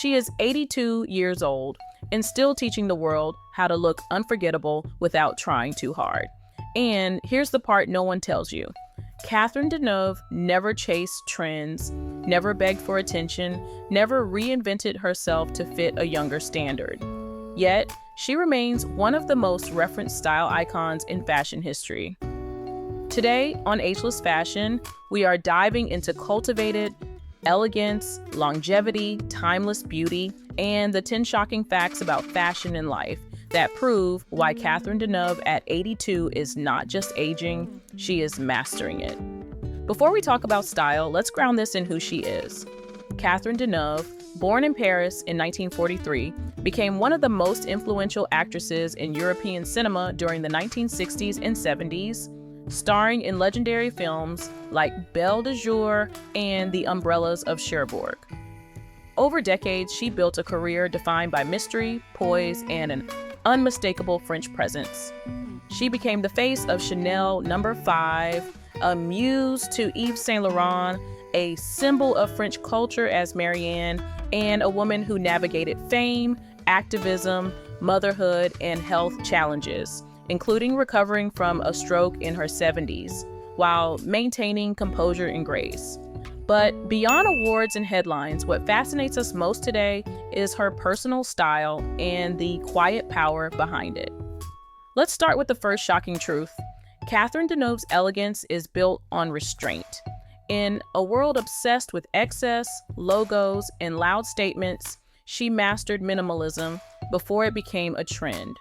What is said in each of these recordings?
She is 82 years old and still teaching the world how to look unforgettable without trying too hard. And here's the part no one tells you. Catherine Deneuve never chased trends, never begged for attention, never reinvented herself to fit a younger standard. Yet, she remains one of the most referenced style icons in fashion history. Today, on Ageless Fashion, we are diving into cultivated elegance, longevity, timeless beauty, and the 10 shocking facts about fashion and life that prove why Catherine Deneuve at 82 is not just aging, she is mastering it. Before we talk about style, let's ground this in who she is. Catherine Deneuve, born in Paris in 1943, became one of the most influential actresses in European cinema during the 1960s and 70s, starring in legendary films like Belle de Jour and The Umbrellas of Cherbourg. Over decades, she built a career defined by mystery, poise, and an unmistakable French presence. She became the face of Chanel No. 5, a muse to Yves Saint Laurent, a symbol of French culture as Marianne, and a woman who navigated fame, activism, motherhood, and health challenges, including recovering from a stroke in her 70s, while maintaining composure and grace. But beyond awards and headlines, what fascinates us most today is her personal style and the quiet power behind it. Let's start with the first shocking truth. Catherine Deneuve's elegance is built on restraint. In a world obsessed with excess, logos, and loud statements, she mastered minimalism before it became a trend.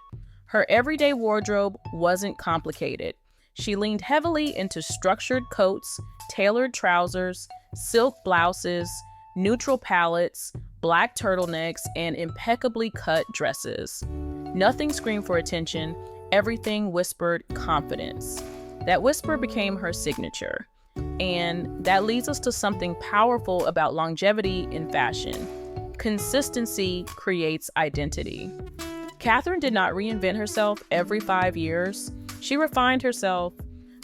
Her everyday wardrobe wasn't complicated. She leaned heavily into structured coats, tailored trousers, silk blouses, neutral palettes, black turtlenecks, and impeccably cut dresses. Nothing screamed for attention, everything whispered confidence. That whisper became her signature. And that leads us to something powerful about longevity in fashion. Consistency creates identity. Catherine did not reinvent herself every 5 years. She refined herself.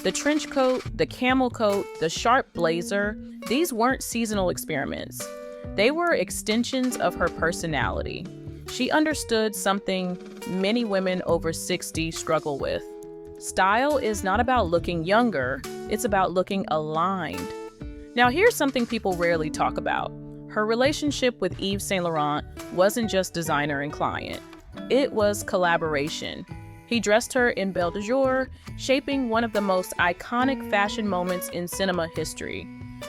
The trench coat, the camel coat, the sharp blazer, these weren't seasonal experiments. They were extensions of her personality. She understood something many women over 60 struggle with. Style is not about looking younger, it's about looking aligned. Now here's something people rarely talk about. Her relationship with Yves Saint Laurent wasn't just designer and client. It was collaboration. He dressed her in Belle de Jour, shaping one of the most iconic fashion moments in cinema history.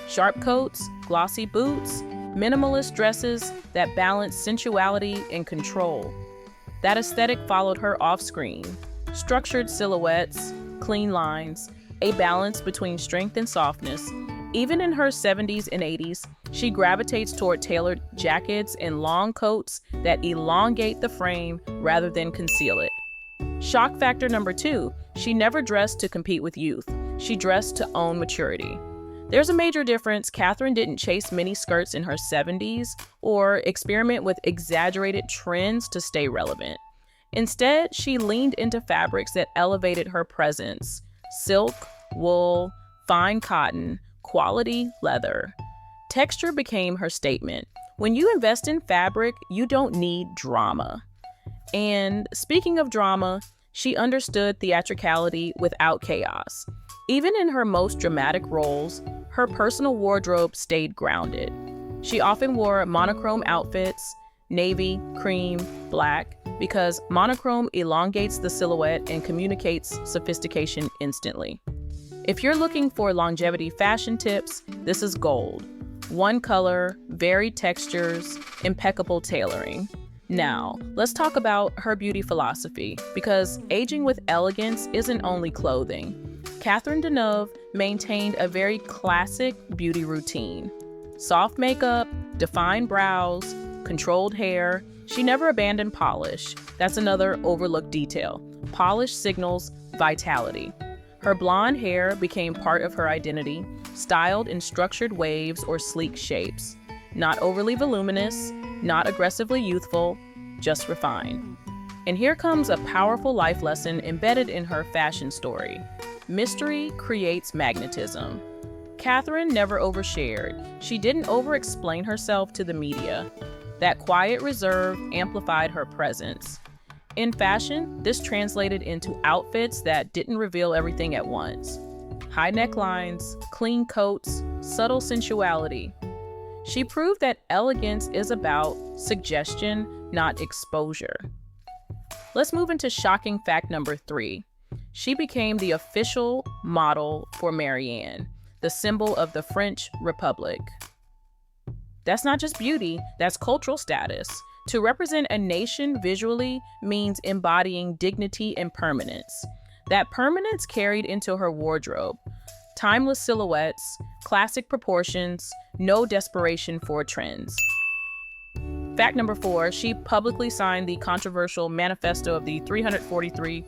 Sharp coats, glossy boots, minimalist dresses that balanced sensuality and control. That aesthetic followed her off-screen. Structured silhouettes, clean lines, a balance between strength and softness. Even in her 70s and 80s, she gravitates toward tailored jackets and long coats that elongate the frame rather than conceal it. Shock factor number 2, she never dressed to compete with youth. She dressed to own maturity. There's a major difference. Catherine didn't chase mini skirts in her 70s or experiment with exaggerated trends to stay relevant. Instead, she leaned into fabrics that elevated her presence. Silk, wool, fine cotton, quality leather. Texture became her statement. When you invest in fabric, you don't need drama. And speaking of drama, she understood theatricality without chaos. Even in her most dramatic roles, her personal wardrobe stayed grounded. She often wore monochrome outfits, navy, cream, black, because monochrome elongates the silhouette and communicates sophistication instantly. If you're looking for longevity fashion tips, this is gold. One color, varied textures, impeccable tailoring. Now, let's talk about her beauty philosophy, because aging with elegance isn't only clothing. Catherine Deneuve maintained a very classic beauty routine. Soft makeup, defined brows, controlled hair. She never abandoned polish. That's another overlooked detail. Polish signals vitality. Her blonde hair became part of her identity, styled in structured waves or sleek shapes. Not overly voluminous, not aggressively youthful, just refined. And here comes a powerful life lesson embedded in her fashion story. Mystery creates magnetism. Catherine never overshared. She didn't over-explain herself to the media. That quiet reserve amplified her presence. In fashion, this translated into outfits that didn't reveal everything at once. High necklines, clean coats, subtle sensuality. She proved that elegance is about suggestion, not exposure. Let's move into shocking fact number 3. She became the official model for Marianne, the symbol of the French Republic. That's not just beauty, that's cultural status. To represent a nation visually means embodying dignity and permanence. That permanence carried into her wardrobe. Timeless silhouettes, classic proportions, no desperation for trends. Fact number 4, she publicly signed the controversial Manifesto of the 343